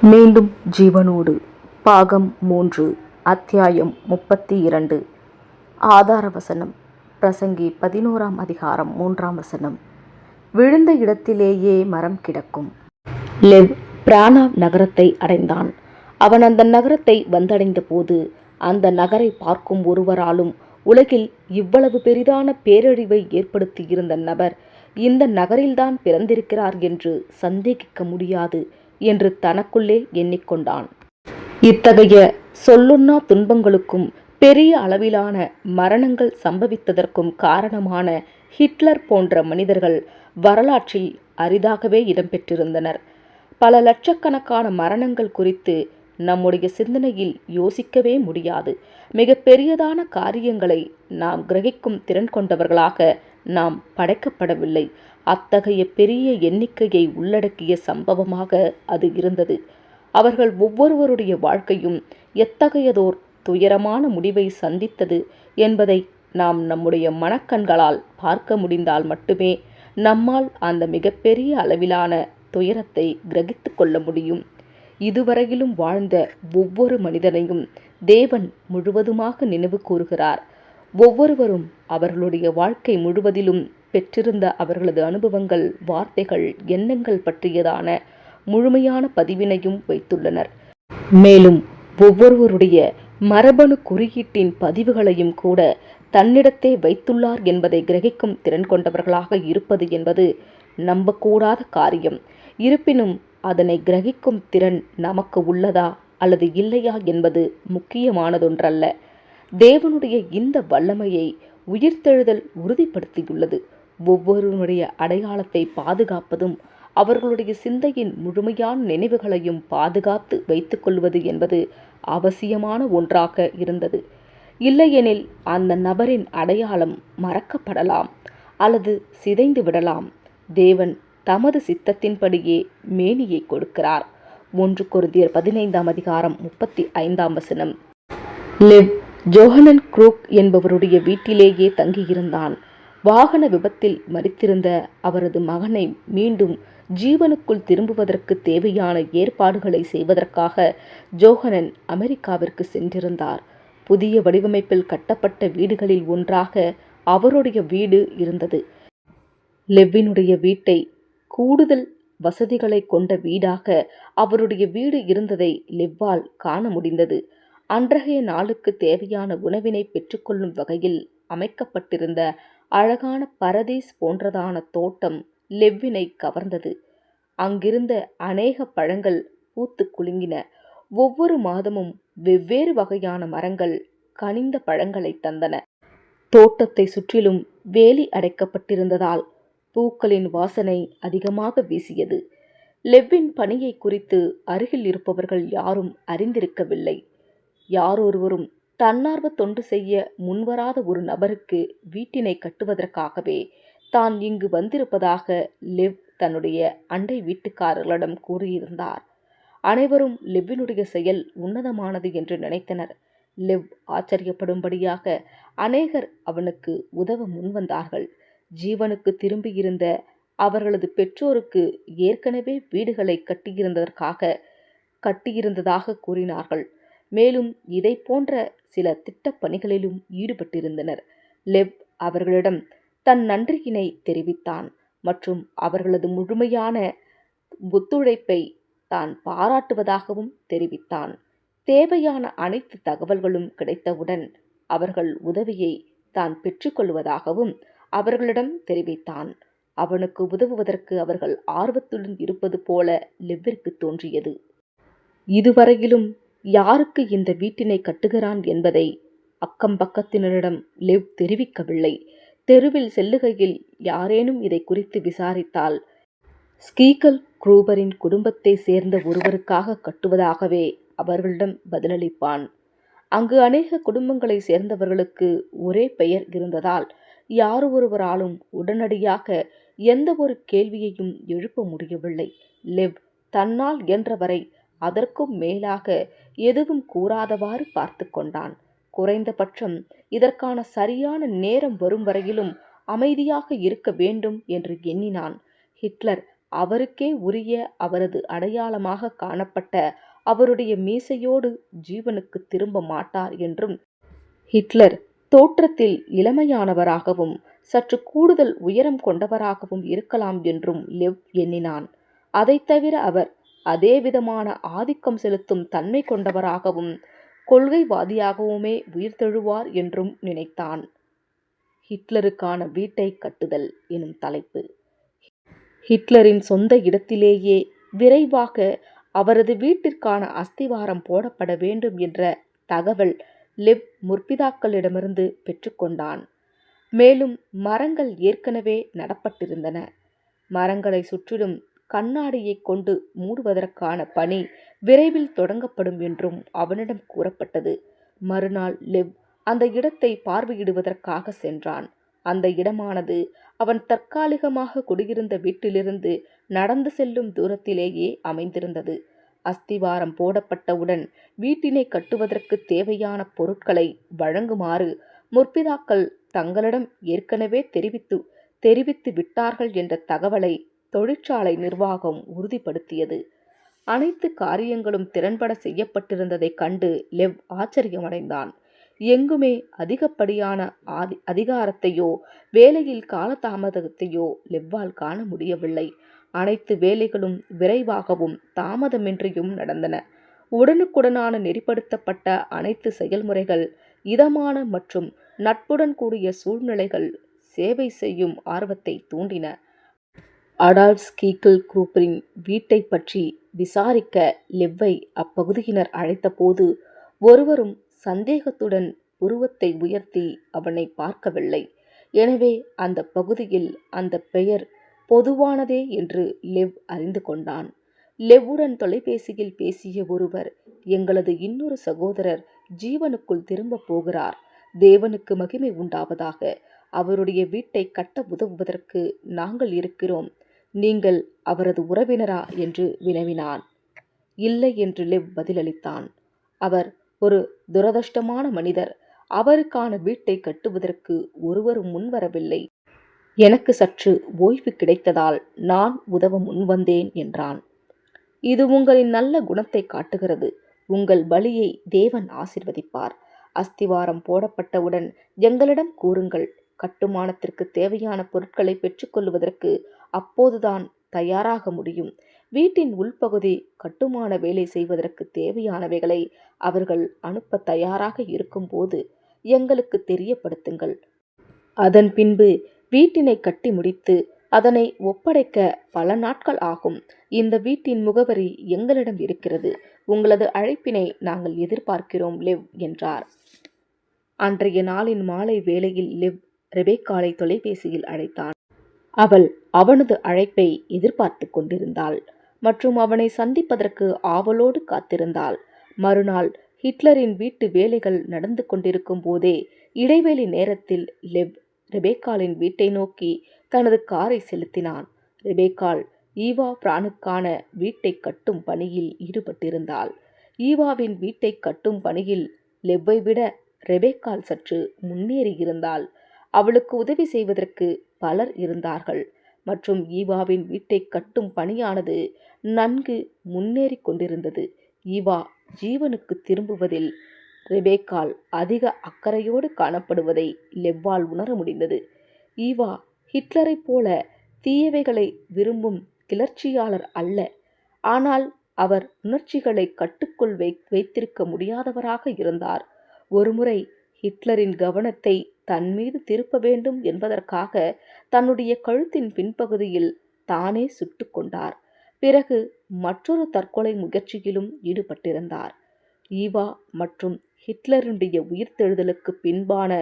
மீண்டும் ஜீவனோடு பாகம் 3 அத்தியாயம் 32 ஆதார வசனம் பிரசங்கி 11ஆம் அதிகாரம் 3ஆம் வசனம். விழுந்த இடத்திலேயே மரம் கிடக்கும். லெவ் பிரானா நகரத்தை அடைந்தான். அவன் அந்த நகரத்தை வந்தடைந்த போது அந்த நகரை பார்க்கும் ஒருவராலும் உலகில் இவ்வளவு பெரிதான பேரழிவை ஏற்படுத்தியிருந்த நபர் இந்த நகரில்தான் பிறந்திருக்கிறார் என்று சந்தேகிக்க முடியாது என்று தனக்குள்ளே எண்ணிக்கொண்டான். இத்தகைய சொல்லுண்ணா துன்பங்களுக்கும் பெரிய அளவிலான மரணங்கள் சம்பவித்ததற்கும் காரணமான ஹிட்லர் போன்ற மனிதர்கள் வரலாற்றில் அரிதாகவே இடம்பெற்றிருந்தனர். பல லட்சக்கணக்கான மரணங்கள் குறித்து நம்முடைய சிந்தனையில் யோசிக்கவே முடியாது. மிக பெரியதான காரியங்களை நாம் கிரகிக்கும் திறன் கொண்டவர்களாக நாம் படைக்கப்படவில்லை. அத்தகைய பெரிய எண்ணிக்கையை உள்ளடக்கிய சம்பவமாக அது இருந்தது. அவர்கள் ஒவ்வொருவருடைய வாழ்க்கையும் எத்தகையதோர் துயரமான முடிவை சந்தித்தது என்பதை நாம் நம்முடைய மனக்கண்களால் பார்க்க முடிந்தால் மட்டுமே நம்மால் அந்த மிகப்பெரிய அளவிலான துயரத்தை கிரகித்து கொள்ள முடியும். இதுவரையிலும் வாழ்ந்த ஒவ்வொரு மனிதனையும் தேவன் முழுவதுமாக நினைவு கூறுகிறார். ஒவ்வொருவரும் அவர்களுடைய வாழ்க்கை முழுவதிலும் பெற்றிருந்த அவர்களது அனுபவங்கள், வார்த்தைகள், எண்ணங்கள் பற்றியதான முழுமையான பதிவினையும் வைத்துள்ளனர். மேலும் ஒவ்வொருவருடைய மரபணு குறியீட்டின் பதிவுகளையும் கூட தன்னிடத்தே வைத்துள்ளார் என்பதை கிரகிக்கும் திறன் கொண்டவர்களாக இருப்பது என்பது நம்பக்கூடாத காரியம். இருப்பினும் அதனை கிரகிக்கும் திறன் நமக்கு உள்ளதா அல்லது இல்லையா என்பது முக்கியமானதொன்றல்ல. தேவனுடைய இந்த வல்லமையை உயிர்த்தெழுதல் உறுதிப்படுத்தியுள்ளது. ஒவ்வொருவருடைய அடையாளத்தை பாதுகாப்பதும் அவர்களுடைய சிந்தையின் முழுமையான நினைவுகளையும் பாதுகாத்து வைத்துக் கொள்வது என்பது அவசியமான ஒன்றாக இருந்தது. இல்லையெனில் அந்த நபரின் அடையாளம் மறக்கப்படலாம் அல்லது சிதைந்து விடலாம். தேவன் தமது சித்தத்தின்படியே மேனியை கொடுக்கிறார். 1 கொரிந்தியர் 15ஆம் அதிகாரம் 35ஆம் வசனம். லெவ் ஜோஹனன் குரூக் என்பவருடைய வீட்டிலேயே தங்கியிருந்தான். வாகன விபத்தில் மரித்திருந்த அவரது மகனை மீண்டும் ஜீவனுக்குள் திரும்புவதற்கு தேவையான ஏற்பாடுகளை செய்வதற்காக ஜோஹனன் அமெரிக்காவிற்கு சென்றிருந்தார். புதிய வடிவமைப்பில் கட்டப்பட்ட வீடுகளில் ஒன்றாக அவருடைய வீடு இருந்தது. லெவ்வினுடைய வீட்டை கூடுதல் வசதிகளை கொண்ட வீடாக அவருடைய வீடு இருந்ததை லெவ்வால் காண முடிந்தது. அன்றைய நாளுக்கு தேவையான உணவினை பெற்றுக்கொள்ளும் வகையில் அமைக்கப்பட்டிருந்த அழகான பரதீஸ் போன்றதான தோட்டம் லெவ்வினை கவர்ந்தது. அங்கிருந்த அநேக பழங்கள் பூத்து குலுங்கின. ஒவ்வொரு மாதமும் வெவ்வேறு வகையான மரங்கள் கனிந்த பழங்களை தந்தன. தோட்டத்தை சுற்றிலும் வேலி அடைக்கப்பட்டிருந்ததால் பூக்களின் வாசனை அதிகமாக வீசியது. லெவ்வின் பணியை குறித்து அருகில் இருப்பவர்கள் யாரும் அறிந்திருக்கவில்லை. யாரொருவரும் தன்னார்வ தொண்டு செய்ய முன்வராத ஒரு நபருக்கு வீட்டினை கட்டுவதற்காகவே தான் இங்கு வந்திருப்பதாக லெவ் தன்னுடைய அண்டை வீட்டுக்காரர்களிடம் கூறியிருந்தார். அனைவரும் லெவ்வினுடைய செயல் உன்னதமானது என்று நினைத்தனர். லெவ் ஆச்சரியப்படும்படியாக அநேகர் அவனுக்கு உதவ முன்வந்தார்கள். ஜீவனுக்கு திரும்பியிருந்த அவர்களது பெற்றோருக்கு ஏற்கனவே வீடுகளை கட்டியிருந்ததாக கூறினார்கள். மேலும் இதை போன்ற சில திட்டப்பணிகளிலும் ஈடுபட்டிருந்தனர். லெவ் அவர்களிடம் தன் நன்றியினை தெரிவித்தான் மற்றும் அவர்களது முழுமையான ஒத்துழைப்பை தான் பாராட்டுவதாகவும் தெரிவித்தான். தேவையான அனைத்து தகவல்களும் கிடைத்தவுடன் அவர்கள் உதவியை தான் பெற்றுக்கொள்வதாகவும் அவர்களிடம் தெரிவித்தான். அவனுக்கு உதவுவதற்கு அவர்கள் ஆர்வத்துடன் இருப்பது போல லெவ்விற்கு தோன்றியது. இதுவரையிலும் யாருக்கு இந்த வீட்டினை கட்டுகிறான் என்பதை அக்கம் பக்கத்தினரிடம் லெவ் தெரிவிக்கவில்லை. தெருவில் செல்லுகையில் யாரேனும் இதை குறித்து விசாரித்தால் ஸ்கீகல் குரூபரின் குடும்பத்தை சேர்ந்த ஒருவருக்காக கட்டுவதாகவே அவர்களிடம் பதிலளிப்பான். அங்கு அநேக குடும்பங்களை சேர்ந்தவர்களுக்கு ஒரே பெயர் இருந்ததால் யாரொருவராலும் உடனடியாக எந்த ஒரு கேள்வியையும் எழுப்ப முடியவில்லை. லெவ் தன்னால் இயன்றவரை அதற்கும் மேலாக எதுவும் கூறாதவாறு பார்த்து கொண்டான். குறைந்தபட்சம் இதற்கான சரியான நேரம் வரும் வரையிலும் அமைதியாக இருக்க வேண்டும் என்று எண்ணினான். ஹிட்லர் அவருக்கே உரிய அவரது அடையாளமாக காணப்பட்ட அவருடைய மீசையோடு ஜீவனுக்கு திரும்ப மாட்டார் என்றும், ஹிட்லர் தோற்றத்தில் இளமையானவராகவும் சற்று கூடுதல் உயரம் கொண்டவராகவும் இருக்கலாம் என்றும் லெவ் எண்ணினான். அதைத் தவிர அவர் அதேவிதமான ஆதிக்கம் செலுத்தும் தன்மை கொண்டவராகவும் கொள்கைவாதியாகவுமே உயிர்த்தெழுவார் என்றும் நினைத்தான். ஹிட்லருக்கான வீட்டை கட்டுதல் எனும் தலைப்பு. ஹிட்லரின் சொந்த இடத்திலேயே விரைவாக அவரது வீட்டிற்கான அஸ்திவாரம் போடப்பட வேண்டும் என்ற தகவல் லெவ் முற்பிதாக்களிடமிருந்து பெற்றுக்கொண்டான். மேலும் மரங்கள் ஏற்கனவே நடப்பட்டிருந்தன. மரங்களை சுற்றிலும் கண்ணாடியை கொண்டு மூடுவதற்கான பணி விரைவில் தொடங்கப்படும் என்றும் அவனிடம் கூறப்பட்டது. மறுநாள் லெவ் அந்த இடத்தை பார்வையிடுவதற்காக சென்றான். அந்த இடமானது அவன் தற்காலிகமாக குடியிருந்த வீட்டிலிருந்து நடந்து செல்லும் தூரத்திலேயே அமைந்திருந்தது. அஸ்திவாரம் போடப்பட்டவுடன் வீட்டினை கட்டுவதற்கு தேவையான பொருட்களை வழங்குமாறு முற்பிதாக்கள் தங்களிடம் ஏற்கனவே தெரிவித்து விட்டார்கள் என்ற தகவலை தொழிற்சாலை நிர்வாகம் உறுதிப்படுத்தியது. அனைத்து காரியங்களும் திறன்பட செய்யப்பட்டிருந்ததைக் கண்டு லெவ் ஆச்சரியமடைந்தான். எங்குமே அதிகப்படியான அதிகாரத்தையோ வேலையில் காலதாமதத்தையோ லெவ்வால் காண முடியவில்லை. அனைத்து வேலைகளும் விரைவாகவும் தாமதமின்றியும் நடந்தன. உடனுக்குடனான நெறிப்படுத்தப்பட்ட அனைத்து செயல்முறைகள், இதமான மற்றும் நட்புடன் கூடிய சூழ்நிலைகள் சேவை செய்யும் ஆர்வத்தை தூண்டின. அடால்ஃப் கீக்கிள் குரூப்பரின் வீட்டை பற்றி விசாரிக்க லெவ்வை அப்பகுதியினர் அழைத்தபோது ஒருவரும் சந்தேகத்துடன் புருவத்தை உயர்த்தி அவனை பார்க்கவில்லை. எனவே அந்த பகுதியில் அந்த பெயர் பொதுவானதே என்று லெவ் அறிந்து கொண்டான். லெவ்வுடன் தொலைபேசியில் பேசிய ஒருவர், எங்களது இன்னொரு சகோதரர் ஜீவனுக்குள் திரும்ப போகிறார், தேவனுக்கு மகிமை உண்டாவதாக, அவருடைய வீட்டை கட்ட உதவுவதற்கு நாங்கள் இருக்கிறோம், நீங்கள் அவரது உறவினரா என்று வினவினான். இல்லை என்று லெவ் பதிலளித்தான். அவர் ஒரு துரதிர்ஷ்டமான மனிதர், அவருக்கான வீட்டை கட்டுவதற்கு ஒருவரும் முன்வரவில்லை, எனக்கு சற்று ஓய்வு கிடைத்ததால் நான் உதவ முன்வந்தேன் என்றான். இது உங்களின் நல்ல குணத்தை காட்டுகிறது, உங்கள் பலியை தேவன் ஆசீர்வதிப்பார், அஸ்திவாரம் போடப்பட்டவுடன் எங்களிடம் கூறுங்கள், கட்டுமானத்திற்கு தேவையான பொருட்களை பெற்றுக்கொள்வதற்கு அப்போதுதான் தயாராக முடியும், வீட்டின் உள்பகுதி கட்டுமான வேலை செய்வதற்கு தேவையானவைகளை அவர்கள் அனுப்ப தயாராக இருக்கும்போது எங்களுக்கு தெரியப்படுத்துங்கள், அதன் பின்பு வீட்டினை கட்டி முடித்து அதனை ஒப்படைக்க பல நாட்கள் ஆகும், இந்த வீட்டின் முகவரி எங்களிடம் இருக்கிறது, உங்களது அழைப்பினை நாங்கள் எதிர்பார்க்கிறோம் லெவ் என்றார். அன்றைய நாளின் மாலை வேளையில் லெவ் ரெபேக்காளை தொலைபேசியில் அழைத்தான். அவள் அவனது அழைப்பை எதிர்பார்த்து கொண்டிருந்தாள் மற்றும் அவனை சந்திப்பதற்கு ஆவலோடு காத்திருந்தாள். மறுநாள் ஹிட்லரின் வீட்டு வேலைகள் நடந்து கொண்டிருக்கும் போதே இடைவெளி நேரத்தில் லெவ் ரெபேக்காளின் வீட்டை நோக்கி தனது காரை செலுத்தினான். ரெபேக்காள் ஈவா பிரானுக்கான வீட்டை கட்டும் பணியில் ஈடுபட்டிருந்தாள். ஈவாவின் வீட்டை கட்டும் பணியில் லெவ்வை விட ரெபேக்காள் சற்று முன்னேறியிருந்தாள். அவளுக்கு உதவி செய்வதற்கு பலர் இருந்தார்கள் மற்றும் ஈவாவின் வீட்டை கட்டும் பணியானது நன்கு முன்னேறி கொண்டிருந்தது. ஈவா ஜீவனுக்கு திரும்புவதில் ரெபேக்காள் அதிக அக்கறையோடு காணப்படுவதை லெவ்வால் உணர முடிந்தது. ஈவா ஹிட்லரைப் போல தீயவைகளை விரும்பும் கிளர்ச்சியாளர் அல்ல, ஆனால் அவர் உணர்ச்சிகளை கட்டுக்குள் வைத்திருக்க முடியாதவராக இருந்தார். ஒருமுறை ஹிட்லரின் கவனத்தை தன் மீது திருப்ப வேண்டும் என்பதற்காக தன்னுடைய கழுத்தின் பின்பகுதியில் தானே சுட்டு கொண்டார். பிறகு மற்றொரு தற்கொலை முயற்சியிலும் ஈடுபட்டிருந்தார். ஈவா மற்றும் ஹிட்லருடைய உயிர்த்தெழுதலுக்கு பின்பான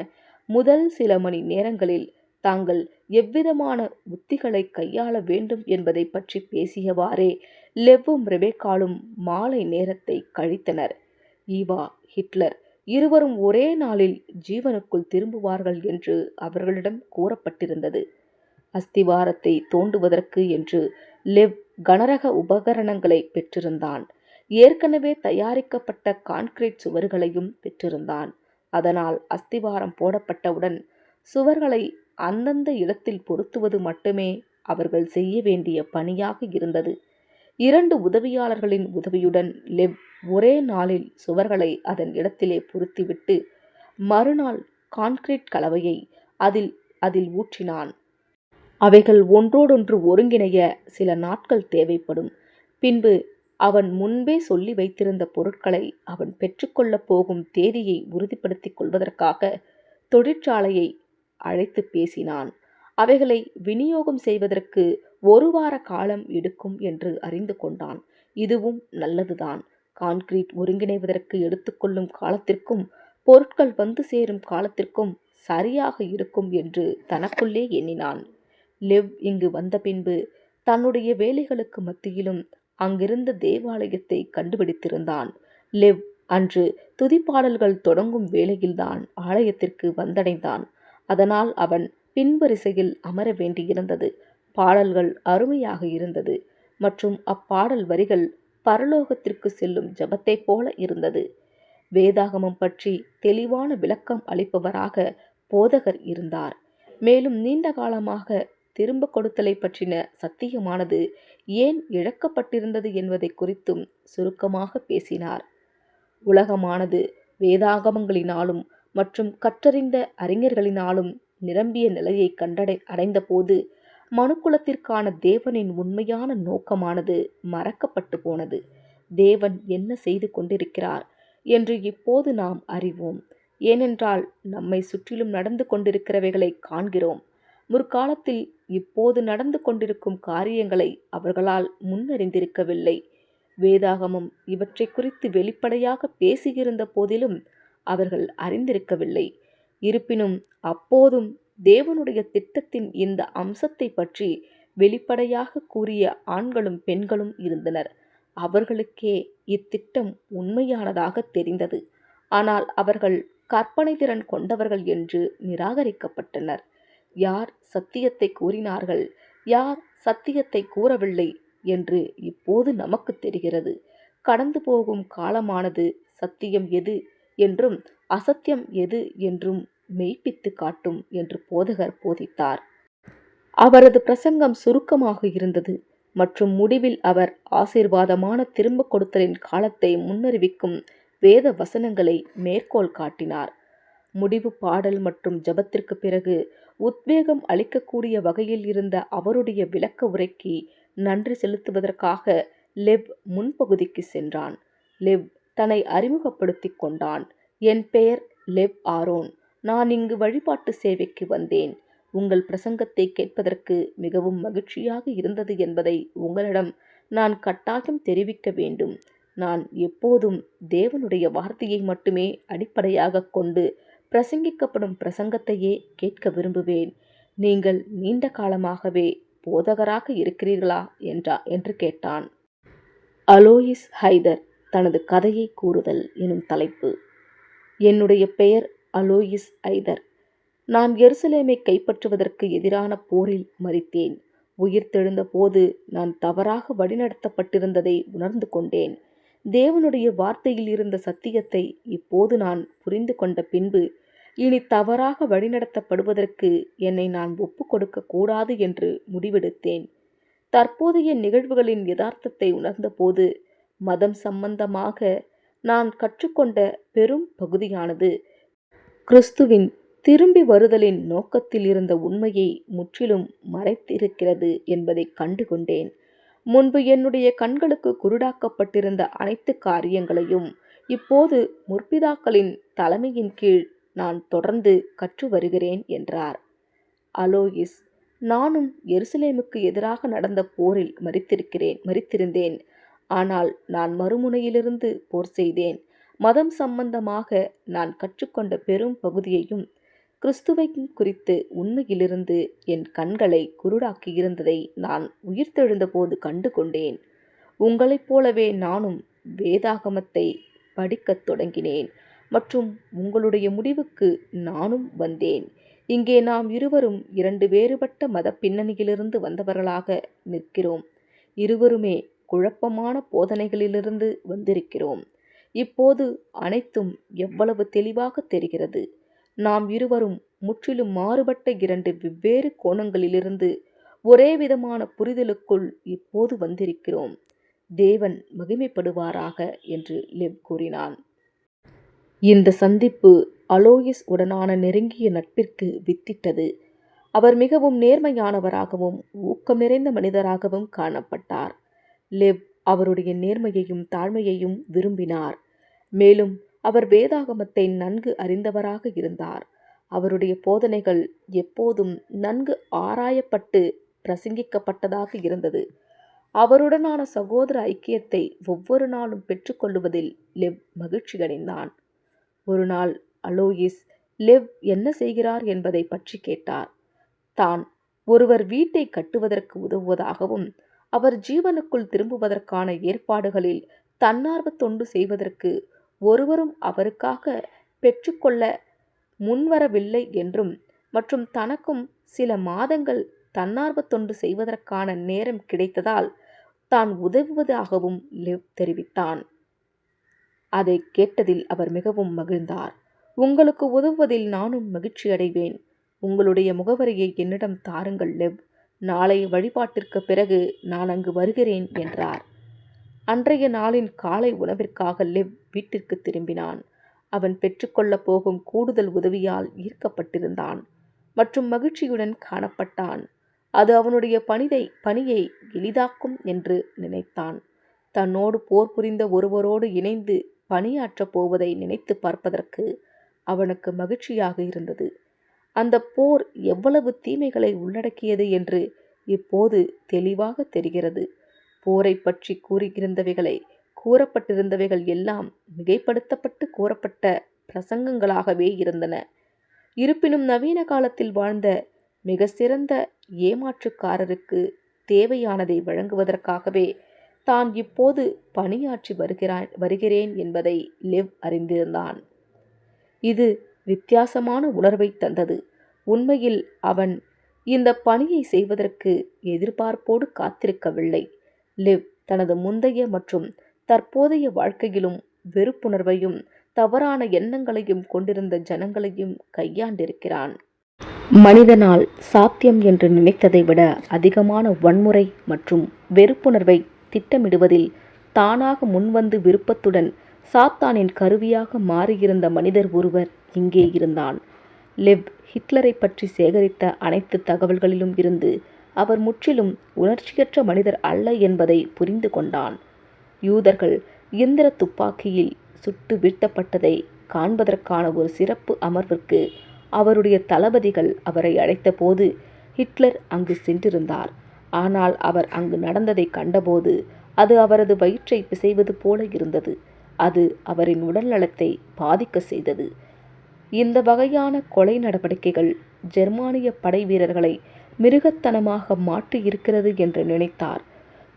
முதல் சில மணி நேரங்களில் தாங்கள் எவ்விதமான உத்திகளை கையாள வேண்டும் என்பதை பற்றி பேசியவாறே லெவ்வும் ரெபேக்காளும் மாலை நேரத்தை கழித்தனர். ஈவா, ஹிட்லர் இருவரும் ஒரே நாளில் ஜீவனுக்குள் திரும்புவார்கள் என்று அவர்களிடம் கூறப்பட்டிருந்தது. அஸ்திவாரத்தை தோண்டுவதற்கு என்று லெவ் கனரக உபகரணங்களை பெற்றிருந்தான். ஏற்கனவே தயாரிக்கப்பட்ட கான்கிரீட் சுவர்களையும் பெற்றிருந்தான். அதனால் அஸ்திவாரம் போடப்பட்டவுடன் சுவர்களை அந்தந்த இடத்தில் பொருத்துவது மட்டுமே அவர்கள் செய்ய வேண்டிய பணியாக இருந்தது. 2 உதவியாளர்களின் உதவியுடன் லெவ் ஒரே நாளில் சுவர்களை அதன் இடத்திலே பொருத்திவிட்டு மறுநாள் கான்கிரீட் கலவையை அதில் அதில் ஊற்றினான். அவைகள் ஒன்றோடொன்று ஒருங்கிணைய சில நாட்கள் தேவைப்படும். பின்பு அவன் முன்பே சொல்லி வைத்திருந்த பொருட்களை அவன் பெற்றுக்கொள்ளப் போகும் தேதியை உறுதிப்படுத்திக் கொள்வதற்காக தொழிற்சாலையை அழைத்து பேசினான். அவைகளை விநியோகம் செய்வதற்கு 1 வார காலம் எடுக்கும் என்று அறிந்து கொண்டான். இதுவும் நல்லதுதான். கான்கிரீட் ஒருங்கிணைவதற்கு எடுத்துக்கொள்ளும் காலத்திற்கும் பொருட்கள் வந்து சேரும் காலத்திற்கும் சரியாக இருக்கும் என்று தனக்குள்ளே எண்ணினான். லெவ் இங்கு வந்த பின்பு தன்னுடைய வேலைகளுக்கு மத்தியிலும் அங்கிருந்த தேவாலயத்தை கண்டுபிடித்திருந்தான். லெவ் அன்று துதிப்பாடல்கள் தொடங்கும் வேளையில்தான் ஆலயத்திற்கு வந்தடைந்தான். அதனால் அவன் பின்வரிசையில் அமர வேண்டியிருந்தது. பாடல்கள் அருமையாக இருந்தது மற்றும் அப்பாடல் வரிகள் பரலோகத்திற்கு செல்லும் ஜெபத்தைப் போல இருந்தது. வேதாகமம் பற்றி தெளிவான விளக்கம் அளிப்பவராக போதகர் இருந்தார். மேலும் நீண்ட காலமாக திரும்ப கொடுத்தலை பற்றின சத்தியமானது ஏன் இழக்கப்பட்டிருந்தது என்பதை குறித்தும் சுருக்கமாக பேசினார். உலகமானது வேதாகமங்களினாலும் மற்றும் கற்றறிந்த அறிஞர்களினாலும் நிரம்பிய நிலையை அடைந்தபோது மனுக்குலத்திற்கான தேவனின் உண்மையான நோக்கமானது மறக்கப்பட்டு போனது. தேவன் என்ன செய்து கொண்டிருக்கிறார் என்று இப்போது நாம் அறிவோம். ஏனென்றால் நம்மை சுற்றிலும் நடந்து கொண்டிருக்கிறவைகளை காண்கிறோம். முற்காலத்தில் இப்போது நடந்து கொண்டிருக்கும் காரியங்களை அவர்களால் முன்னறிந்திருக்கவில்லை. வேதாகமம் இவற்றை குறித்து வெளிப்படையாக பேசியிருந்த போதிலும் அவர்கள் அறிந்திருக்கவில்லை. இருப்பினும் அப்போதும் தேவனுடைய திட்டத்தின் இந்த அம்சத்தை பற்றி வெளிப்படையாக கூறிய ஆண்களும் பெண்களும் இருந்தனர். அவர்களுக்கே இத்திட்டம் உண்மையானதாக தெரிந்தது. ஆனால் அவர்கள் கற்பனை திறன் கொண்டவர்கள் என்று நிராகரிக்கப்பட்டனர். யார் சத்தியத்தை கூறினார்கள், யார் சத்தியத்தை கூறவில்லை என்று இப்போது நமக்கு தெரிகிறது. கடந்து போகும் காலமானது சத்தியம் எது என்றும் அசத்தியம் எது என்றும் மெய்ப்பித்து காட்டும் என்று போதகர் போதித்தார். அவரது பிரசங்கம் சுருக்கமாக இருந்தது மற்றும் முடிவில் அவர் ஆசீர்வாதமான திரும்ப கொடுத்தலின் காலத்தை முன்னறிவிக்கும் வேத வசனங்களை மேற்கோள் காட்டினார். முடிவு பாடல் மற்றும் ஜெபத்திற்கு பிறகு உத்வேகம் அளிக்கக்கூடிய வகையில் இருந்த அவருடைய விளக்க உரைக்கு நன்றி செலுத்துவதற்காக லெவ் முன்பகுதிக்கு சென்றான். லெவ் தன்னை அறிமுகப்படுத்திக் கொண்டான். என் பெயர் லெவ் ஆரோன். நான் இங்கு வழிபாட்டு சேவைக்கு வந்தேன். உங்கள் பிரசங்கத்தை கேட்பதற்கு மிகவும் மகிழ்ச்சியாக இருந்தது என்பதை உங்களிடம் நான் கட்டாயம் தெரிவிக்க வேண்டும். நான் எப்போதும் தேவனுடைய வார்த்தையை மட்டுமே அடிப்படையாக கொண்டு பிரசங்கிக்கப்படும் பிரசங்கத்தையே கேட்க விரும்புவேன். நீங்கள் நீண்ட காலமாகவே போதகராக இருக்கிறீர்களா என்று கேட்டான். அலோயிஸ் ஹைதர் தனது கதையை கூறுதல் எனும் தலைப்பு. என்னுடைய பெயர் அலோயிஸ் ஐதர். நான் எருசலேமை கைப்பற்றுவதற்கு எதிரான போரில் மரித்தேன். உயிர்த்தெழுந்த போது நான் தவறாக வழிநடத்தப்பட்டிருந்ததை உணர்ந்து கொண்டேன். தேவனுடைய வார்த்தையில் இருந்த சத்தியத்தை இப்போது நான் புரிந்து கொண்ட பின்பு இனி தவறாக வழிநடத்தப்படுவதற்கு என்னை நான் ஒப்புக் கொடுக்க கூடாது என்று முடிவெடுத்தேன். தற்போதைய நிகழ்வுகளின் யதார்த்தத்தை உணர்ந்தபோது மதம் சம்பந்தமாக நான் கற்றுக்கொண்ட பெரும் பகுதியானது கிறிஸ்துவின் திரும்பி வருதலின் நோக்கத்தில் இருந்த உண்மையை முற்றிலும் மறைத்திருக்கிறது என்பதை கண்டுகொண்டேன். முன்பு என்னுடைய கண்களுக்கு குருடாக்கப்பட்டிருந்த அனைத்து காரியங்களையும் இப்போது முற்பிதாக்களின் தலைமையின் கீழ் நான் தொடர்ந்து கற்று வருகிறேன் என்றார். அலோயிஸ், நானும் எருசலேமுக்கு எதிராக நடந்த போரில் மரித்திருந்தேன். ஆனால் நான் மறுமுனையிலிருந்து போர் செய்தேன். மதம் சம்பந்தமாக நான் கற்றுக்கொண்ட பெரும் பகுதியையும் கிறிஸ்துவை குறித்து உண்மையிலிருந்து என் கண்களை குருடாக்கியிருந்ததை நான் உயிர்த்தெழுந்தபோது கண்டு கொண்டேன். உங்களைப் போலவே நானும் வேதாகமத்தை படிக்கத் தொடங்கினேன் மற்றும் உங்களுடைய முடிவுக்கு நானும் வந்தேன். இங்கே நாம் இருவரும் 2 வேறுபட்ட மத பின்னணியிலிருந்து வந்தவர்களாக நிற்கிறோம். இருவருமே குழப்பமான போதனைகளிலிருந்து வந்திருக்கிறோம். இப்போது அனைத்தும் எவ்வளவு தெளிவாக தெரிகிறது. நாம் இருவரும் முற்றிலும் மாறுபட்ட 2 வெவ்வேறு கோணங்களிலிருந்து ஒரே விதமான புரிதலுக்குள் இப்போது வந்திருக்கிறோம். தேவன் மகிமைப்படுவாராக என்று லெவ் கூறினான். இந்த சந்திப்பு அலோயிஸ் உடனான நெருங்கிய நட்பிற்கு வித்திட்டது. அவர் மிகவும் நேர்மையானவராகவும் ஊக்கம் நிறைந்த மனிதராகவும் காணப்பட்டார். லெவ் அவருடைய நேர்மையையும் தாழ்மையையும் விரும்பினார். மேலும் அவர் வேதாகமத்தை நன்கு அறிந்தவராக இருந்தார். அவருடைய போதனைகள் எப்போதும் நன்கு ஆராயப்பட்டு பிரசங்கிக்கப்பட்டதாக இருந்தது. அவருடனான சகோதர ஐக்கியத்தை ஒவ்வொரு நாளும் பெற்றுக்கொள்வதில் லெவ் மகிழ்ச்சியடைந்தான். ஒரு நாள் அலோயிஸ் லெவ் என்ன செய்கிறார் என்பதை பற்றி கேட்டார். தான் ஒருவர் வீட்டை கட்டுவதற்கு உதவுவதாகவும் அவர் ஜீவனுக்குள் திரும்புவதற்கான ஏற்பாடுகளில் தன்னார்வ தொண்டு செய்வதற்கு ஒருவரும் அவருக்காக பெற்றுக்கொள்ள முன்வரவில்லை என்றும் மற்றும் தனக்கும் சில மாதங்கள் தன்னார்வ தொண்டு செய்வதற்கான நேரம் கிடைத்ததால் தான் உதவுவதாகவும் லெவ் தெரிவித்தான். அதை கேட்டதில் அவர் மிகவும் மகிழ்ந்தார். உங்களுக்கு உதவுவதில் நானும் மகிழ்ச்சி அடைவேன். உங்களுடைய முகவரியை என்னிடம் தாருங்கள் லெவ். நாளைய வழிபாட்டிற்கு பிறகு நான் அங்கு வருகிறேன் என்றார். அன்றைய நாளின் காலை உணவிற்காக லெவ் வீட்டிற்கு திரும்பினான். அவன் பெற்றுக்கொள்ளப் போகும் கூடுதல் உதவியால் ஈர்க்கப்பட்டிருந்தான் மற்றும் மகிழ்ச்சியுடன் காணப்பட்டான். அது அவனுடைய பணியை எளிதாக்கும் என்று நினைத்தான். தன்னோடு போர் புரிந்த ஒருவரோடு இணைந்து பணியாற்றப் போவதை நினைத்து பார்ப்பதற்கு அவனுக்கு மகிழ்ச்சியாக இருந்தது. அந்த போர் எவ்வளவு தீமைகளை உள்ளடக்கியது என்று இப்போது தெளிவாக தெரிகிறது. போரை பற்றி கூறப்பட்டிருந்தவைகள் எல்லாம் மிகைப்படுத்தப்பட்டு கூறப்பட்ட பிரசங்கங்களாகவே இருந்தன. இருப்பினும் நவீன காலத்தில் வாழ்ந்த மிக சிறந்த ஏமாற்றுக்காரருக்கு தேவையானதை வழங்குவதற்காகவே தான் இப்போது பணியாற்றி வருகிறேன் என்பதை லெவ் அறிந்திருந்தான். இது வித்தியாசமான உணர்வை தந்தது. உண்மையில் அவன் இந்த பணியை செய்வதற்கு எதிர்பார்ப்போடு காத்திருக்கவில்லை. லெவ் தனது முந்தைய மற்றும் தற்போதைய வாழ்க்கையிலும் வெறுப்புணர்வையும் தவறான எண்ணங்களையும் கொண்டிருந்த ஜனங்களையும் கையாண்டிருக்கிறான். மனிதனால் சாத்தியம் என்று நினைத்ததை விட அதிகமான வன்முறை மற்றும் வெறுப்புணர்வை திட்டமிடுவதில் தானாக முன்வந்து விருப்பத்துடன் சாத்தானின் கருவியாக மாறியிருந்த மனிதர் ஒருவர் இங்கே இருந்தான். லெவ் ஹிட்லரை பற்றி சேகரித்த அனைத்து தகவல்களிலும் இருந்து அவர் முற்றிலும் உணர்ச்சியற்ற மனிதர் அல்ல என்பதை புரிந்து கொண்டான். யூதர்கள் இயந்திர துப்பாக்கியில் சுட்டு வீழ்த்தப்பட்டதை காண்பதற்கான ஒரு சிறப்பு அமர்விற்கு அவருடைய தளபதிகள் அவரை அழைத்தபோது ஹிட்லர் அங்கு சென்றிருந்தார். ஆனால் அவர் அங்கு நடந்ததை கண்டபோது அது அவரது வயிற்றை பிசைவது போல இருந்தது. அது அவரின் உடல் நலத்தை பாதிக்க செய்தது. இந்த வகையான கொலை நடவடிக்கைகள் ஜெர்மானிய படை வீரர்களை மிருகத்தனமாக மாற்றியிருக்கிறது என்று நினைத்தார்.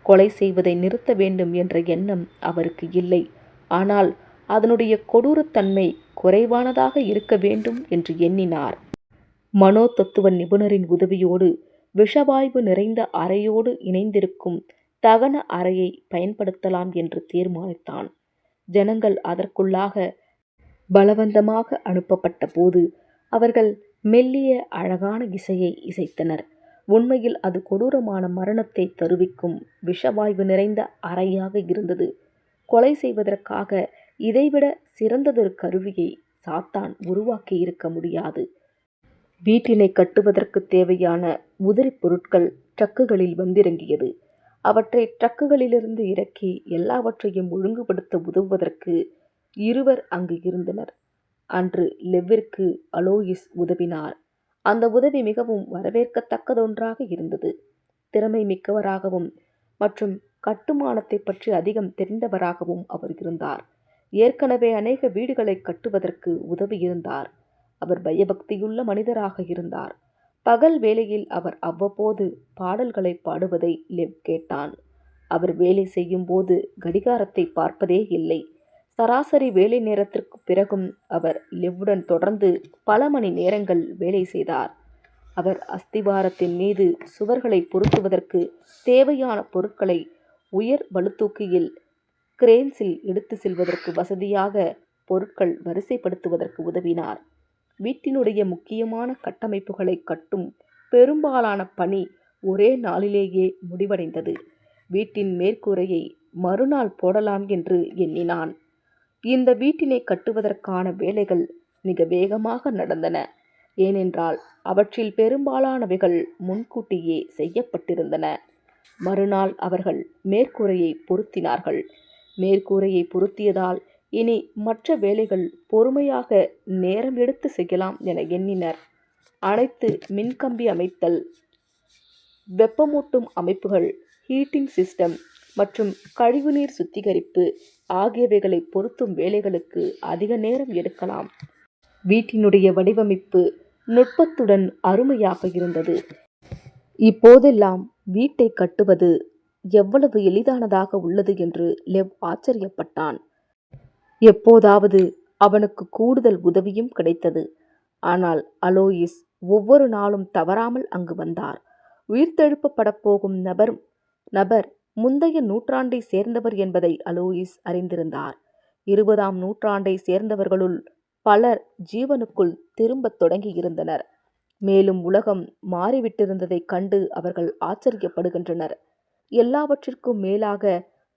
கொலை செய்வதை நிறுத்த வேண்டும் என்ற எண்ணம் அவருக்கு இல்லை. ஆனால் அதனுடைய கொடூரத்தன்மை குறைவானதாக இருக்க வேண்டும் என்று எண்ணினார். மனோதத்துவ நிபுணரின் உதவியோடு விஷவாயு நிறைந்த அறையோடு இணைந்திருக்கும் தகன அறையை பயன்படுத்தலாம் என்று தீர்மானித்தான். ஜனங்கள் அதற்குள்ளாக பலவந்தமாக அனுப்பப்பட்ட போது அவர்கள் மெல்லிய அழகான இசையை இசைத்தனர். உண்மையில் அது கொடூரமான மரணத்தை தருவிக்கும் விஷவாயு நிறைந்த அறையாக இருந்தது. கொலை செய்வதற்காக இதைவிட சிறந்ததொரு கருவியை சாத்தான் உருவாக்கி இருக்க முடியாது. வீட்டினை கட்டுவதற்கு தேவையான உதிரி பொருட்கள் ட்ரக்குகளில் வந்திறங்கியது. அவற்றை ட்ரக்குகளிலிருந்து இறக்கி எல்லாவற்றையும் ஒழுங்குபடுத்த உதவுவதற்கு இருவர் அங்கு இருந்தனர். அன்று லெவ்விற்கு அலோயிஸ் உதவினார். அந்த உதவி மிகவும் வரவேற்கத்தக்கதொன்றாக இருந்தது. திறமை மிக்கவராகவும் மற்றும் கட்டுமானத்தை பற்றி அதிகம் தெரிந்தவராகவும் அவர் இருந்தார். ஏற்கனவே அநேக வீடுகளை கட்டுவதற்கு உதவியிருந்தார். அவர் பயபக்தியுள்ள மனிதராக இருந்தார். பகல் வேளையில் அவர் அவ்வப்போது பாடல்களை பாடுவதை லெவ் கேட்டான். அவர் வேலை செய்யும் போது கடிகாரத்தை பார்ப்பதே இல்லை. சராசரி வேலை நேரத்திற்கு பிறகும் அவர் லெவ்வுடன் தொடர்ந்து பல மணி நேரங்கள் வேலை செய்தார். அவர் அஸ்திவாரத்தின் மீது சுவர்களை பொருத்துவதற்கு தேவையான பொருட்களை உயர் பளுதூக்கியில் கிரேன்ஸில் எடுத்து செல்வதற்கு வசதியாக பொருட்கள் வரிசைப்படுத்துவதற்கு உதவினார். வீட்டினுடைய முக்கியமான கட்டமைப்புகளை கட்டும் பெரும்பாலான பணி ஒரே நாளிலேயே முடிவடைந்தது. வீட்டின் மேற்கூரையை மறுநாள் போடலாம் என்று எண்ணினான். இந்த வீட்டினை கட்டுவதற்கான வேலைகள் மிக வேகமாக நடந்தன. ஏனென்றால் அவற்றில் பெரும்பாலானவைகள் முன்கூட்டியே செய்யப்பட்டிருந்தன. மறுநாள் அவர்கள் மேற்கூரையை பொருத்தினார்கள். மேற்கூரையை பொருத்தியதால் இனி மற்ற வேலைகள் பொறுமையாக நேரம் எடுத்து செய்யலாம் என எண்ணினர். அனைத்து மின்கம்பி அமைத்தல், வெப்பமூட்டும் அமைப்புகள், ஹீட்டிங் சிஸ்டம் மற்றும் கழிவுநீர் சுத்திகரிப்பு ஆகியவைகளை பொருத்தும் வேலைகளுக்கு அதிக நேரம் எடுக்கலாம். வீட்டினுடைய வடிவமைப்பு நுட்பத்துடன் அருமையாக இருந்தது. இப்போதெல்லாம் வீட்டை கட்டுவது எவ்வளவு எளிதானதாக உள்ளது என்று லெவ் ஆச்சரியப்பட்டான். எப்போதாவது அவனுக்கு கூடுதல் உதவியும் கிடைத்தது. ஆனால் அலோயிஸ் ஒவ்வொரு நாளும் தவறாமல் அங்கு வந்தார். உயிர்த்தெழுப்பப்படப் போகும் நபர் முந்தைய நூற்றாண்டை சேர்ந்தவர் என்பதை அலோயிஸ் அறிந்திருந்தார். 20ஆம் நூற்றாண்டை சேர்ந்தவர்களுள் பலர் ஜீவனுக்குள் திரும்பத் தொடங்கியிருந்தனர். மேலும் உலகம் மாறிவிட்டிருந்ததைக் கண்டு அவர்கள் ஆச்சரியப்படுகின்றனர். எல்லாவற்றிற்கும் மேலாக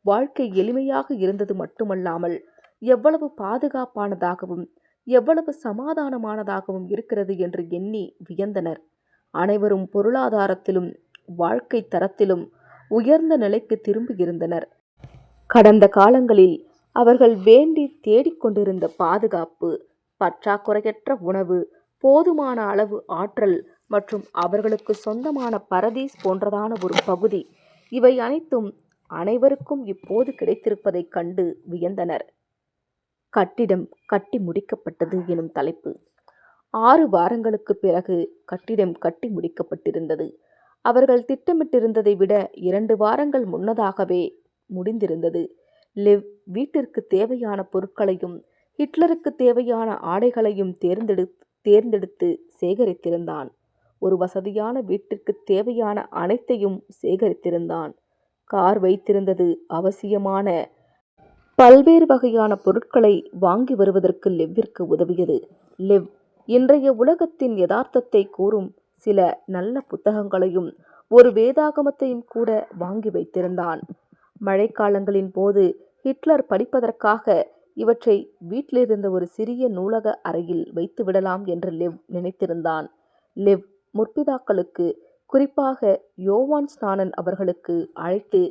வாழ்க்கை எளிமையாக இருந்தது மட்டுமல்லாமல் எவ்வளவு பாதுகாப்பானதாகவும் எவ்வளவு சமாதானமானதாகவும் இருக்கிறது என்று எண்ணி வியந்தனர். அனைவரும் பொருளாதாரத்திலும் வாழ்க்கை தரத்திலும் உயர்ந்த நிலைக்கு திரும்பியிருந்தனர். கடந்த காலங்களில் அவர்கள் வேண்டி தேடிக்கொண்டிருந்த பாதுகாப்பு, பற்றாக்குறையற்ற உணவு, போதுமான அளவு ஆற்றல் மற்றும் அவர்களுக்கு சொந்தமான பரதீஸ் போன்றதான ஒரு பகுதி, இவை அனைத்தும் அனைவருக்கும் இப்போது கிடைத்திருப்பதைக் கண்டு வியந்தனர். கட்டிடம் கட்டி முடிக்கப்பட்டது எனும் தலைப்பு. 6 வாரங்களுக்கு பிறகு கட்டிடம் கட்டி முடிக்கப்பட்டிருந்தது. அவர்கள் திட்டமிட்டிருந்ததை விட 2 வாரங்கள் முன்னதாகவே முடிந்திருந்தது. லெவ் வீட்டிற்கு தேவையான பொருட்களையும் ஹிட்லருக்கு தேவையான ஆடைகளையும் தேர்ந்தெடுத்து சேகரித்திருந்தான். ஒரு வசதியான வீட்டிற்கு தேவையான அனைத்தையும் சேகரித்திருந்தான். கார் வைத்திருந்தது அவசியமான பல்வேறு வகையான பொருட்களை வாங்கி வருவதற்கு லெவ்விற்கு உதவியது. லெவ் இன்றைய உலகத்தின் யதார்த்தத்தை கூறும் சில நல்ல புத்தகங்களையும் ஒரு வேதாகமத்தையும் கூட வாங்கி வைத்திருந்தான். மழைக்காலங்களின் போது ஹிட்லர் படிப்பதற்காக இவற்றை வீட்டிலிருந்த ஒரு சிறிய நூலக அறையில் வைத்துவிடலாம் என்று லெவ் நினைத்திருந்தான். லெவ் முற்பிதாக்களுக்கு, குறிப்பாக யோவான் ஸ்நானன் அவர்களுக்கு அழைத்து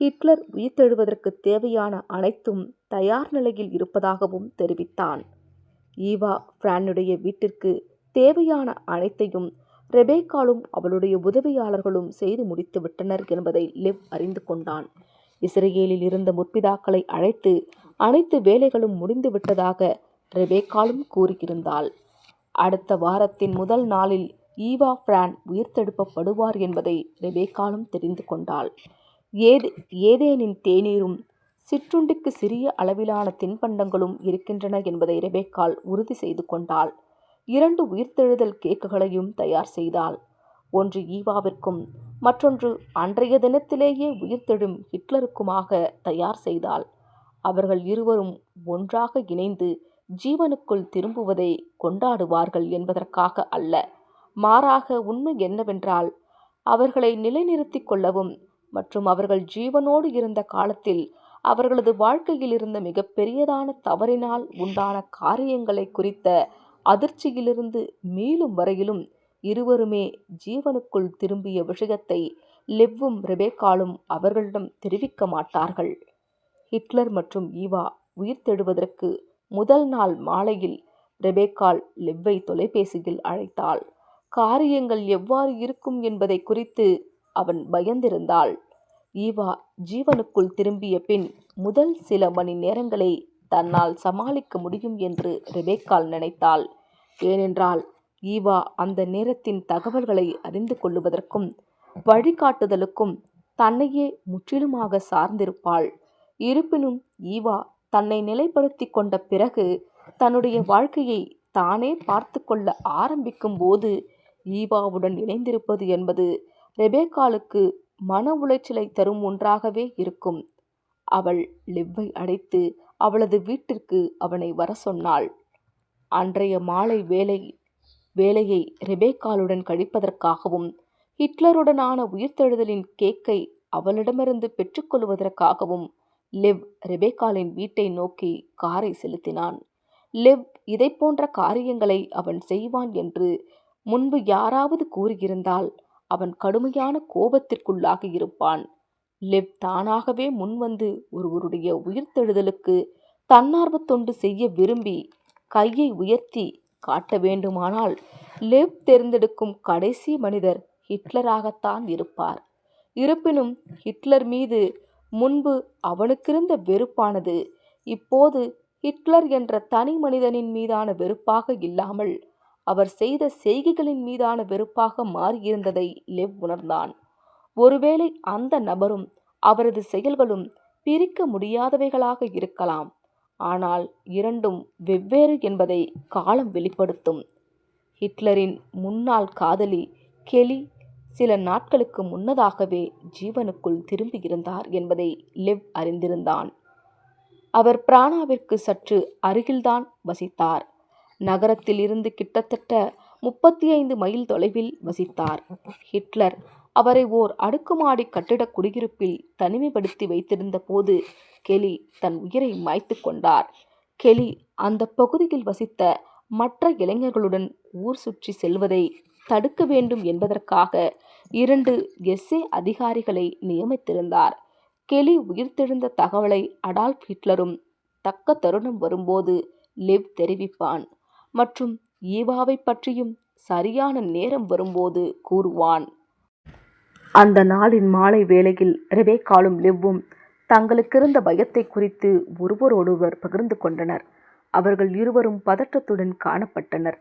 ஹிட்லர் உயிர்த்தெழுவதற்கு தேவையான அனைத்தும் தயார் நிலையில் இருப்பதாகவும் தெரிவித்தான். ஈவா பிரானுடைய வீட்டிற்கு தேவையான அனைத்தையும் ரெபேக்காலும் அவளுடைய உதவியாளர்களும் செய்து முடித்து விட்டனர் என்பதை லெவ் அறிந்து கொண்டான். இஸ்ரேலில் இருந்த முற்பிதாக்களை அழைத்து அனைத்து வேலைகளும் முடிந்து விட்டதாக ரெபேக்காலும் கூறியிருந்தாள். அடுத்த வாரத்தின் முதல் நாளில் ஈவா பிரான் உயிர்த்தெழுப்பப்படுவார் என்பதை ரெபேக்காலும் தெரிந்து கொண்டாள். ஏதேனின் தேநீரும் சிற்றுண்டிக்கு சிறிய அளவிலான தின்பண்டங்களும் இருக்கின்றன என்பதை ரெபேக்கால் உறுதி செய்து கொண்டாள். 2 உயிர்த்தெழுதல் கேக்குகளையும் தயார் செய்தாள். ஒன்று ஈவாவிற்கும் மற்றொன்று அன்றைய தினத்திலேயே உயிர்த்தெழும் ஹிட்லருக்குமாக தயார் செய்தாள். அவர்கள் இருவரும் ஒன்றாக இணைந்து ஜீவனுக்குள் திரும்புவதை கொண்டாடுவார்கள் என்பதற்காக அல்ல, மாறாக உண்மை என்னவென்றால் அவர்களை நிலைநிறுத்திக் கொள்ளவும் மற்றும் அவர்கள் ஜீவனோடு இருந்த காலத்தில் அவர்களது வாழ்க்கையில் இருந்த மிக பெரியதான தவறினால் உண்டான காரியங்களை குறித்த அதிர்ச்சியிலிருந்து மீளும் வரையிலும் இருவருமே ஜீவனுக்குள் திரும்பிய விஷயத்தை லெவ்வும் ரெபேக்காலும் அவர்களிடம் தெரிவிக்க மாட்டார்கள். ஹிட்லர் மற்றும் ஈவா உயிர்த்தெழுவதற்கு முதல் நாள் மாலையில் ரெபேக்கால் லெவ்வை தொலைபேசியில் அழைத்தாள். காரியங்கள் எவ்வாறு இருக்கும் என்பதை குறித்து அவன் பயந்திருந்தாள். ஈவா ஜீவனுக்குள் திரும்பிய பின் முதல் சில மணி நேரங்களை தன்னால் சமாளிக்க முடியும் என்று ரெபேக்கால் நினைத்தாள். ஏனென்றால் ஈவா அந்த நேரத்தின் தகவல்களை அறிந்து கொள்ளுவதற்கும் வழிகாட்டுதலுக்கும் தன்னையே முற்றிலுமாக சார்ந்திருப்பாள். இருப்பினும் ஈவா தன்னை நிலைப்படுத்தி கொண்ட பிறகு தன்னுடைய வாழ்க்கையை தானே பார்த்து கொள்ள ஆரம்பிக்கும் போது ஈவாவுடன் இணைந்திருப்பது என்பது ரெபேக்காலுக்கு மன உளைச்சலை தரும் ஒன்றாகவே இருக்கும். அவள் லெவ்வை அழைத்து அவளது வீட்டிற்கு அவனை வர சொன்னாள். அன்றைய மாலை வேலையை ரெபேக்காலுடன் கழிப்பதற்காகவும் ஹிட்லருடனான உயிர்த்தெழுதலின் கேக்கை அவளிடமிருந்து பெற்றுக்கொள்வதற்காகவும் லெவ் ரெபேக்காளின் வீட்டை நோக்கி காரை செலுத்தினான். லெவ் இதைப்போன்ற காரியங்களை அவன் செய்வான் என்று முன்பு யாராவது கூறியிருந்தால் அவன் கடுமையான கோபத்திற்குள்ளாகி இருப்பான். லெவ் தானாகவே முன்வந்து ஒருவருடைய உயிர்த்தெழுதலுக்கு தன்னார்வத் தொண்டு செய்ய விரும்பி கையை உயர்த்தி காட்ட வேண்டுமானால் லெவ் தேர்ந்தெடுக்கும் கடைசி மனிதர் ஹிட்லராகத்தான் இருப்பார். இருப்பினும் ஹிட்லர் மீது முன்பு அவனுக்கிருந்த வெறுப்பானது இப்போது ஹிட்லர் என்ற தனி மனிதனின் மீதான வெறுப்பாக இல்லாமல் அவர் செய்த செய்கைகளின் மீதான வெறுப்பாக மாறியிருந்ததை லெவ் உணர்ந்தான். ஒருவேளை அந்த நபரும் அவரது செயல்களும் பிரிக்க முடியாதவைகளாக இருக்கலாம். ஆனால் இரண்டும் வெவ்வேறு என்பதை காலம் வெளிப்படுத்தும். ஹிட்லரின் முன்னாள் காதலி கெலி சில நாட்களுக்கு முன்னதாகவே ஜீவனுக்குள் திரும்பியிருந்தார் என்பதை லெவ் அறிந்திருந்தான். அவர் பிரானாவிற்கு சற்று அருகில்தான் வசித்தார். நகரத்தில் இருந்து கிட்டத்தட்ட 35 மைல் தொலைவில் வசித்தார். ஹிட்லர் அவரை ஓர் அடுக்குமாடி கட்டிட குடியிருப்பில் தனிமைப்படுத்தி வைத்திருந்த போது கெலி தன் உயிரை மாய்த்து கொண்டார். கெலி அந்த பகுதியில் வசித்த மற்ற இளைஞர்களுடன் ஊர் சுற்றி செல்வதை தடுக்க வேண்டும் என்பதற்காக 2 SA அதிகாரிகளை நியமித்திருந்தார். கெலி உயிர்த்தெழுந்த தகவலை அடால்ஃப் ஹிட்லரும் தக்க தருணம் வரும்போது லெவ் தெரிவிப்பான் மற்றும் ஈவாவை பற்றியும் சரியான நேரம் வரும்போது கூறுவான். அந்த நாளின் மாலை வேளையில் ரெபேக்காளும் லெவ்வும் தங்களுக்கிருந்த பயத்தை குறித்து ஒருவரோடொருவர் பகிர்ந்து கொண்டனர். அவர்கள் இருவரும் பதற்றத்துடன் காணப்பட்டனர்.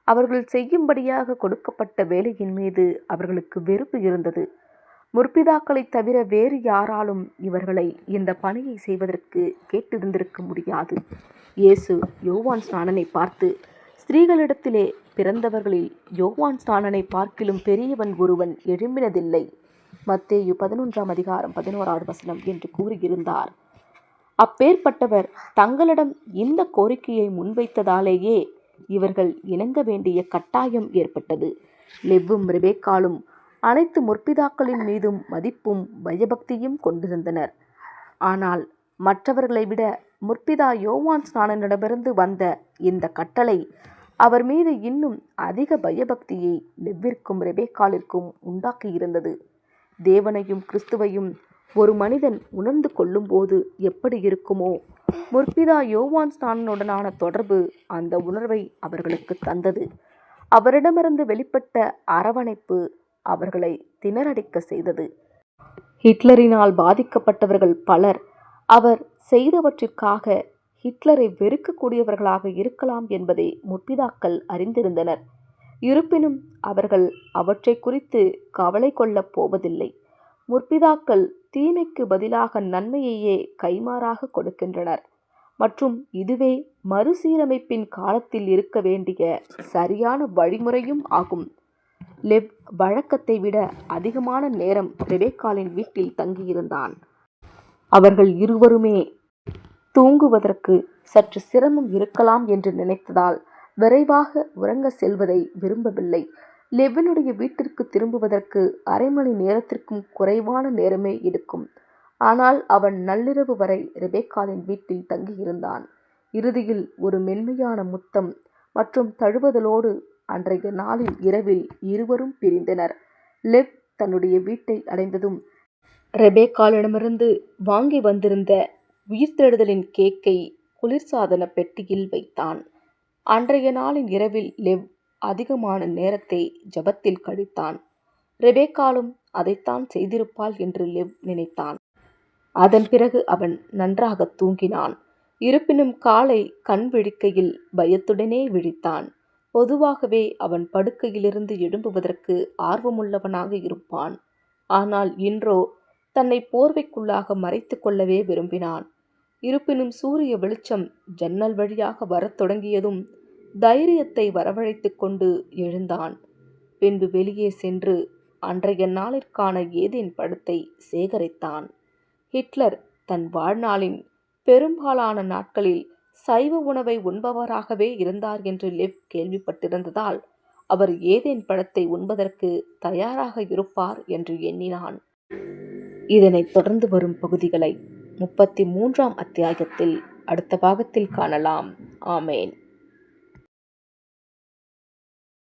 அவர்கள் செய்யும்படியாக கொடுக்கப்பட்ட வேலையின் மீது அவர்களுக்கு வெறுப்பு இருந்தது. முற்பிதாக்களை தவிர வேறு யாராலும் இவர்களை இந்த பணியை செய்வதற்கு கேட்டிருந்திருக்க முடியாது. இயேசு யோவான் ஸ்நானனை பார்த்து, ஸ்திரீகளிடத்திலே பிறந்தவர்களில் யோவான் ஸ்நானனை பார்க்கிலும் பெரியவன் ஒருவன் எழும்பினதில்லை, மத்தேயு 11:11 என்று கூறியிருந்தார். அப்பேற்பட்டவர் தங்களிடம் இந்த கோரிக்கையை முன்வைத்ததாலேயே இவர்கள் இணங்க வேண்டிய கட்டாயம் ஏற்பட்டது. லெவ்வும் ரெபேக்காளும் அனைத்து முற்பிதாக்களின் மீதும் மதிப்பும் பயபக்தியும் கொண்டிருந்தனர். ஆனால் மற்றவர்களை விட முற்பிதா யோவான் ஸ்நானனிடமிருந்து வந்த இந்த கட்டளை அவர் மீது இன்னும் அதிக பயபக்தியை லெவ்விற்கும் ரெபேக்காளிற்கும் உண்டாக்கியிருந்தது. தேவனையும் கிறிஸ்துவையும் ஒரு மனிதன் உணர்ந்து கொள்ளும்போது எப்படி இருக்குமோ, முற்பிதா யோவான் ஸ்நானனுடனான தொடர்பு அந்த உணர்வை அவர்களுக்கு தந்தது. அவரிடமிருந்து வெளிப்பட்ட அரவணைப்பு அவர்களை திணறடிக்க செய்தது. ஹிட்லரினால் பாதிக்கப்பட்டவர்கள் பலர் அவர் செய்தவற்றிற்காக ஹிட்லரை வெறுக்கக்கூடியவர்களாக இருக்கலாம் என்பதை முற்பிதாக்கள் அறிந்திருந்தனர். இருப்பினும் அவர்கள் அவற்றை குறித்து கவலை கொள்ளப் போவதில்லை. முற்பிதாக்கள் தீமைக்கு பதிலாக நன்மையையே கைமாறாக கொடுக்கின்றனர் மற்றும் இதுவே மறுசீரமைப்பின் காலத்தில் இருக்க வேண்டிய சரியான வழிமுறையும் ஆகும். லெவ் வழக்கத்தை விட அதிகமான நேரம் ரெபேக்காளின் வீட்டில் தங்கியிருந்தான். அவர்கள் இருவருமே தூங்குவதற்கு சற்று சிரமம் இருக்கலாம் என்று நினைத்ததால் விரைவாக உறங்க செல்வதை விரும்பவில்லை. லெவ்வினுடைய வீட்டிற்கு திரும்புவதற்கு 1/2 மணி நேரத்திற்கும் குறைவான நேரமே எடுக்கும். ஆனால் அவன் நள்ளிரவு வரை ரெபேக்காளின் வீட்டில் தங்கியிருந்தான். இறுதியில் ஒரு மென்மையான முத்தம் மற்றும் தழுவுதலோடு அன்றைய நாளின் இரவில் இருவரும் பிரிந்தனர். லெவ் தன்னுடைய வீட்டை அடைந்ததும் ரெபேக்காளிடமிருந்து வாங்கி வந்திருந்த உயிர்த்தெழுதலின் கேக்கை குளிர்சாதன பெட்டியில் வைத்தான். அன்றைய நாளின் இரவில் லெவ் அதிகமான நேரத்தை ஜெபத்தில் கழித்தான். ரெபேக்காளும் அதைத்தான் செய்திருப்பாள் என்று லெவ் நினைத்தான். அதன் பிறகு அவன் நன்றாக தூங்கினான். இருப்பினும் காலை கண் விழிக்கையில் பயத்துடனே விழித்தான். பொதுவாகவே அவன் படுக்கையிலிருந்து எழும்புவதற்கு ஆர்வமுள்ளவனாக இருப்பான். ஆனால் இன்றோ தன்னை போர்வைக்குள்ளாக மறைத்து கொள்ளவே விரும்பினான். இருப்பினும் சூரிய வெளிச்சம் ஜன்னல் வழியாக வரத் தொடங்கியதும் தைரியத்தை வரவழைத்து கொண்டு எழுந்தான். பின்பு வெளியே சென்று அன்றைய நாளிற்கான ஏதேன் படத்தை சேகரித்தான். ஹிட்லர் தன் வாழ்நாளின் பெரும்பாலான நாட்களில் சைவ உணவை உண்பவராகவே இருந்தார் என்று லெவ் கேள்விப்பட்டிருந்ததால் அவர் ஏதேன் பழத்தை உண்பதற்கு தயாராக இருப்பார் என்று எண்ணினான். இதனைத் தொடர்ந்து வரும் பகுதிகளை 33ஆம் அத்தியாயத்தில் அடுத்த பாகத்தில் காணலாம். ஆமேன்.